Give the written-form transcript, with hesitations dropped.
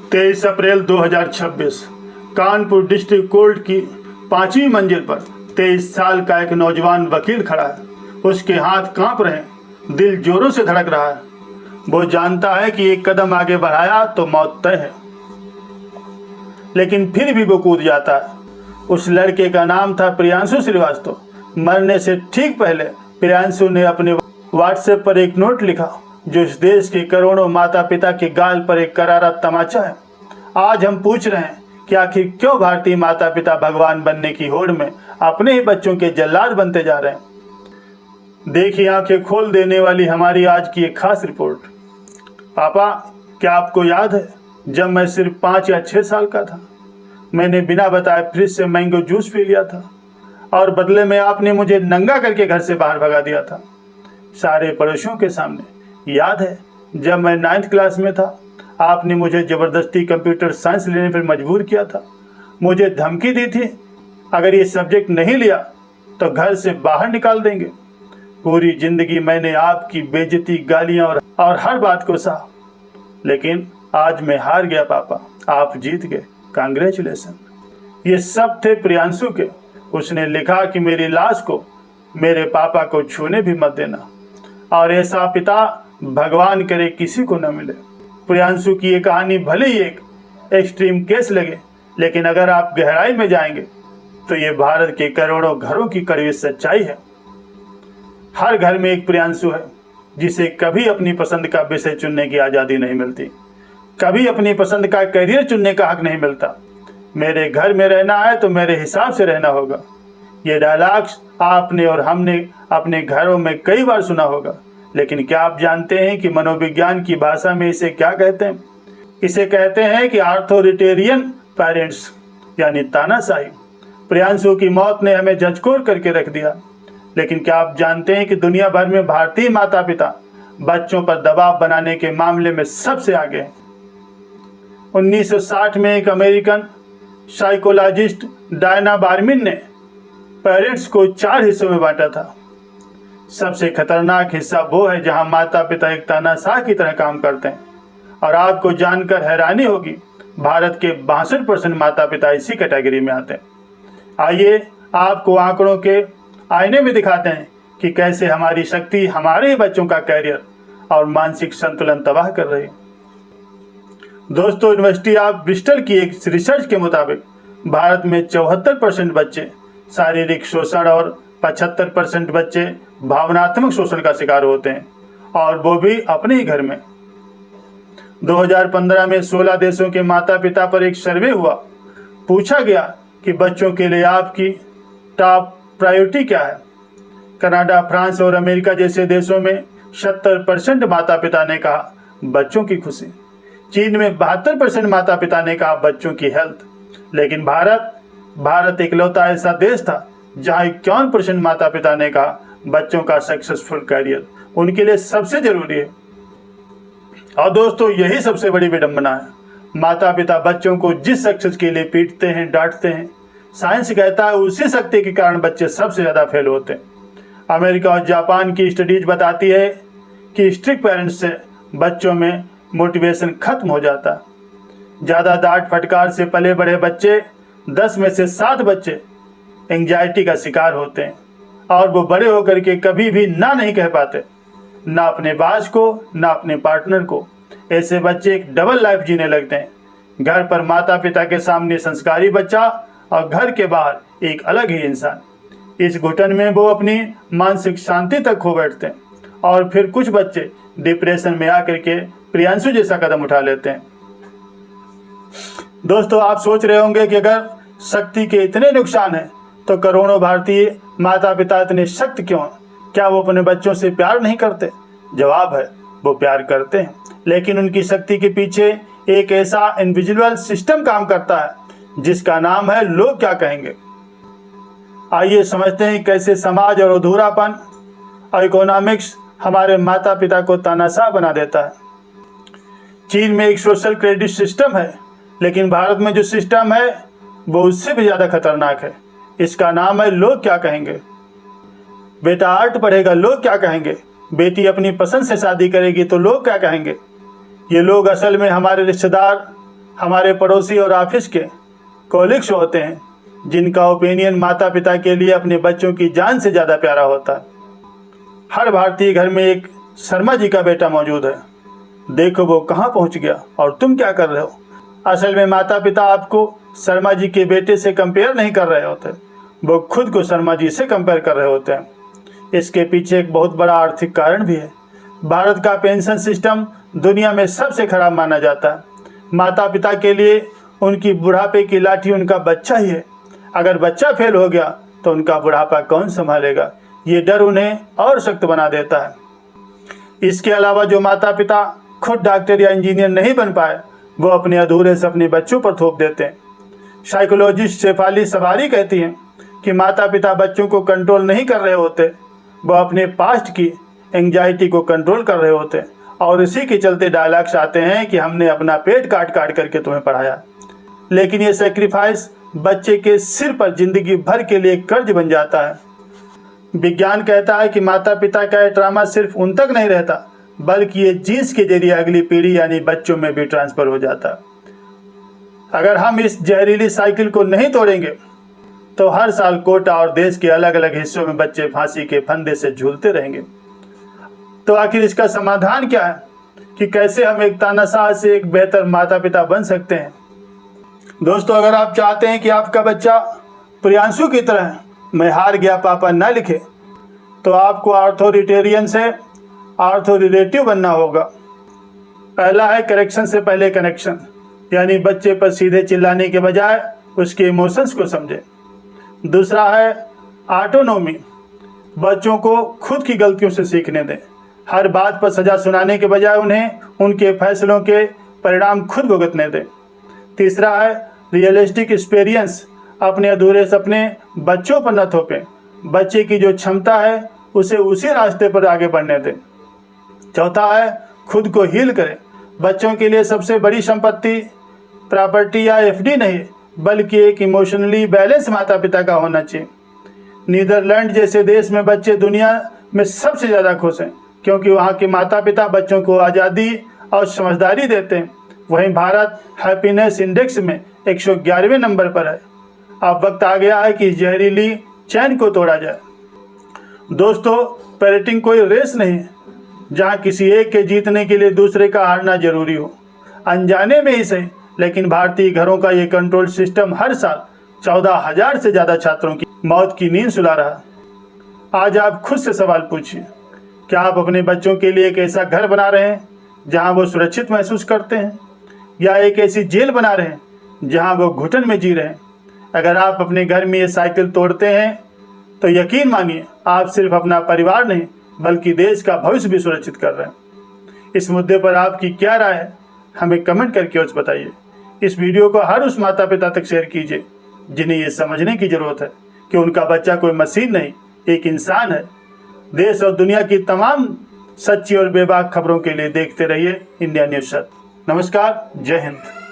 23 अप्रैल 2026 Kanpur district court की 5वीं मंजिल पर 23 साल का एक नौजवान वकील खड़ा है। उसके हाथ कांप रहे हैं, दिल जोरों से धड़क रहा है। वो जानता है कि एक कदम आगे बढ़ाया तो मौत तय है, लेकिन फिर भी वो कूद जाता है। उस लड़के का नाम था प्रियांशु श्रीवास्तव। मरने से ठीक पहले प्रियांशु ने अपने व्हाट्सएप पर एक नोट लिखा जो इस देश के करोड़ों माता पिता के गाल पर एक करारा तमाचा है। आज हम पूछ रहे हैं कि आखिर क्यों भारतीय माता पिता भगवान बनने की होड़ में अपने ही बच्चों के जल्लाद बनते जा रहे हैं। देखिए आंखें खोल देने वाली हमारी आज की एक खास रिपोर्ट। पापा, क्या आपको याद है जब मैं सिर्फ 5 या 6 साल का था, मैंने बिना बताए फ्रिज से मैंगो जूस पी लिया था और बदले में आपने मुझे नंगा करके घर से बाहर भगा दिया था, सारे पड़ोसियों के सामने। याद है जब मैं 9th क्लास में था, आपने मुझे ज़बरदस्ती कंप्यूटर साइंस लेने पर मजबूर किया था। मुझे धमकी दी थी अगर ये सब्जेक्ट नहीं लिया तो घर से बाहर निकाल देंगे। पूरी ज़िंदगी मैंने आपकी बेइज्जती, गालियाँ और हर बात को सहा, लेकिन आज मैं हार गया पापा, आप जीत गए। कांग्रेचुलेसन। ये सब थे प्रियांशु के। उसने लिखा कि मेरी लाश को मेरे पापा को छूने भी मत देना, और ऐसा पिता भगवान करे किसी को न मिले। प्रियांशु की ये कहानी भले ही एक एक्सट्रीम केस लगे, लेकिन अगर आप गहराई में जाएंगे तो ये भारत के करोड़ों घरों की कड़वी सच्चाई है। हर घर में एक प्रियांशु है जिसे कभी अपनी पसंद का विषय चुनने की आज़ादी नहीं मिलती, कभी अपनी पसंद का करियर चुनने का हक नहीं मिलता। मेरे घर में रहना है तो मेरे हिसाब से रहना होगा। ये डायलॉग्स आपने और हमने अपने घरों में कई बार सुना होगा, लेकिन क्या आप जानते हैं कि मनोविज्ञान की भाषा में इसे क्या कहते हैं? इसे कहते हैं कि ऑथोरिटेरियन पेरेंट्स, यानी तानाशाही। प्रियांशु की मौत ने हमें झकझोर करके रख दिया, लेकिन क्या आप जानते हैं कि दुनिया भर में भारतीय माता पिता बच्चों पर दबाव बनाने के मामले में सबसे आगे हैं। 1960 में एक अमेरिकन साइकोलॉजिस्ट डायना बार्मिन ने पेरेंट्स को 4 हिस्सों में बांटा था। सबसे खतरनाक हिस्सा वो है जहां माता पिता एक तानाशाह की तरह काम करते हैं, और आपको जानकर हैरानी होगी भारत के 62% माता पिता इसी कैटेगरी में आते हैं। आइए आपको आंकड़ों के आईने में दिखाते हैं कि कैसे हमारी शक्ति हमारे बच्चों का कैरियर और मानसिक संतुलन तबाह कर रही है। दोस्तों, यूनिवर्सिटी ऑफ ब्रिस्टल की एक रिसर्च के मुताबिक भारत में 74% बच्चे शारीरिक शोषण और 75% बच्चे भावनात्मक शोषण का शिकार होते हैं, और वो भी अपने ही घर में। 2015 में 16 देशों के माता पिता पर एक सर्वे हुआ। पूछा गया कि बच्चों के लिए आपकी टॉप प्रायोरिटी क्या है। कनाडा, फ्रांस और अमेरिका जैसे देशों में 70% माता पिता ने कहा बच्चों की खुशी। चीन में 72% माता पिता ने कहा बच्चों की हेल्थ। लेकिन भारत इकलौता ऐसा देश था जहां 51% माता पिता ने कहा बच्चों का सक्सेसफुल करियर उनके लिए सबसे जरूरी है। और दोस्तों, यही सबसे बड़ी विडंबना है। माता पिता बच्चों को जिस सक्सेस के लिए पीटते हैं, डांटते हैं, साइंस कहता है उसी शक्ति के कारण बच्चे सबसे ज़्यादा फेल होते हैं। अमेरिका और जापान की स्टडीज बताती है कि स्ट्रिक्ट पेरेंट्स से बच्चों में मोटिवेशन खत्म हो जाता है। ज़्यादा डांट फटकार से पले बड़े बच्चे, 10 में से 7 बच्चे एंग्जाइटी का शिकार होते हैं, और वो बड़े होकर के कभी भी ना नहीं कह पाते, ना अपने बाज को ना अपने पार्टनर को। ऐसे बच्चे एक डबल लाइफ जीने लगते हैं, घर पर माता पिता के सामने संस्कारी बच्चा और घर के बाहर एक अलग ही इंसान। इस घुटन में वो अपनी मानसिक शांति तक खो बैठते हैं, और फिर कुछ बच्चे डिप्रेशन में आकर के प्रियांशु जैसा कदम उठा लेते हैं। दोस्तों, आप सोच रहे होंगे कि अगर शक्ति के इतने नुकसान हैं तो करोड़ों भारतीय माता पिता इतने सख्त क्यों हैं? क्या वो अपने बच्चों से प्यार नहीं करते? जवाब है, वो प्यार करते हैं, लेकिन उनकी शक्ति के पीछे एक ऐसा इनविजिबल सिस्टम काम करता है जिसका नाम है लोग क्या कहेंगे। आइए समझते हैं कैसे समाज और अधूरापन और इकोनॉमिक्स हमारे माता पिता को तानाशाह बना देता है। चीन में एक सोशल क्रेडिट सिस्टम है, लेकिन भारत में जो सिस्टम है वो उससे भी ज़्यादा खतरनाक है। इसका नाम है लोग क्या कहेंगे। बेटा आर्ट पढ़ेगा, लोग क्या कहेंगे। बेटी अपनी पसंद से शादी करेगी तो लोग क्या कहेंगे। ये लोग असल में हमारे रिश्तेदार, हमारे पड़ोसी और ऑफिस के कॉलिग्स होते हैं जिनका ओपिनियन माता पिता के लिए अपने बच्चों की जान से ज़्यादा प्यारा होता है। हर भारतीय घर में एक शर्मा जी का बेटा मौजूद है। देखो वो कहाँ पहुँच गया और तुम क्या कर रहे हो। असल में माता पिता आपको शर्मा जी के बेटे से कंपेयर नहीं कर रहे होते, वो खुद को शर्मा जी से कंपेयर कर रहे होते हैं। इसके पीछे एक बहुत बड़ा आर्थिक कारण भी है। भारत का पेंशन सिस्टम दुनिया में सबसे खराब माना जाता है। माता पिता के लिए उनकी बुढ़ापे की लाठी उनका बच्चा ही है। अगर बच्चा फेल हो गया तो उनका बुढ़ापा कौन संभालेगा, ये डर उन्हें और सख्त बना देता है। इसके अलावा जो माता पिता खुद डॉक्टर या इंजीनियर नहीं बन पाए, वो अपने अधूरे सपने बच्चों पर थोप देते हैं। साइकोलॉजिस्ट शेफाली सवारी कहती हैं कि माता पिता बच्चों को कंट्रोल नहीं कर रहे होते, वो अपने पास्ट की एंग्जाइटी को कंट्रोल कर रहे होते हैं और इसी के चलते डायलॉग्स आते हैं कि हमने अपना पेट काट काट करके तुम्हें पढ़ाया। लेकिन ये सेक्रीफाइस बच्चे के सिर पर जिंदगी भर के लिए कर्ज बन जाता है। विज्ञान कहता है कि माता पिता का ये ट्रामा सिर्फ उन तक नहीं रहता, बल्कि ये जीन्स के जरिए अगली पीढ़ी यानी बच्चों में भी ट्रांसफर हो जाता है। अगर हम इस जहरीली साइकिल को नहीं तोड़ेंगे तो हर साल कोटा और देश के अलग अलग हिस्सों में बच्चे फांसी के फंदे से झूलते रहेंगे। तो आखिर इसका समाधान क्या है कि कैसे हम एक तानाशाह से एक बेहतर माता पिता बन सकते हैं। दोस्तों, अगर आप चाहते हैं कि आपका बच्चा प्रियांशु की तरह मैं हार गया पापा ना लिखे, तो आपको ऑर्थोरिटेरियन से ऑर्थोरिलेटिव बनना होगा। पहला है करेक्शन से पहले कनेक्शन, यानी बच्चे पर सीधे चिल्लाने के बजाय उसके इमोशंस को समझें। दूसरा है ऑटोनोमी, बच्चों को खुद की गलतियों से सीखने दें। हर बात पर सज़ा सुनाने के बजाय उन्हें उनके फैसलों के परिणाम खुद भुगतने दें। तीसरा है रियलिस्टिक एक्सपीरियंस, अपने अधूरे सपने बच्चों पर न थोपें। बच्चे की जो क्षमता है उसे उसी रास्ते पर आगे बढ़ने दें। चौथा है खुद को हील करें। बच्चों के लिए सबसे बड़ी संपत्ति प्रॉपर्टी या एफडी नहीं, बल्कि एक इमोशनली बैलेंस माता पिता का होना चाहिए। नीदरलैंड जैसे देश में बच्चे दुनिया में सबसे ज़्यादा खुश हैं, क्योंकि वहाँ के माता पिता बच्चों को आज़ादी और समझदारी देते हैं। वहीं भारत हैप्पीनेस इंडेक्स में 111वें नंबर पर है। अब वक्त आ गया है कि जहरीली चैन को तोड़ा जाए। दोस्तों, पेरेंटिंग कोई रेस नहीं है जहाँ किसी एक के जीतने के लिए दूसरे का हारना जरूरी हो। अनजाने में ही सही, लेकिन भारतीय घरों का ये कंट्रोल सिस्टम हर साल 14,000 से ज़्यादा छात्रों की मौत की नींद सुला रहा है। आज आप खुद से सवाल पूछिए, क्या आप अपने बच्चों के लिए एक ऐसा घर बना रहे हैं जहां वो सुरक्षित महसूस करते हैं, या एक ऐसी जेल बना रहे हैं जहां वो घुटन में जी रहे हैं? अगर आप अपने घर में ये साइकिल तोड़ते हैं तो यकीन मानिए आप सिर्फ अपना परिवार नहीं बल्कि देश का भविष्य भी सुरक्षित कर रहे हैं। इस मुद्दे पर आपकी क्या राय है, हमें कमेंट करके अवश्य बताइए। इस वीडियो को हर उस माता पिता तक शेयर कीजिए जिन्हें ये समझने की जरूरत है कि उनका बच्चा कोई मशीन नहीं, एक इंसान है। देश और दुनिया की तमाम सच्ची और बेबाक खबरों के लिए देखते रहिए इंडिया न्यूज़। नमस्कार, जय हिंद।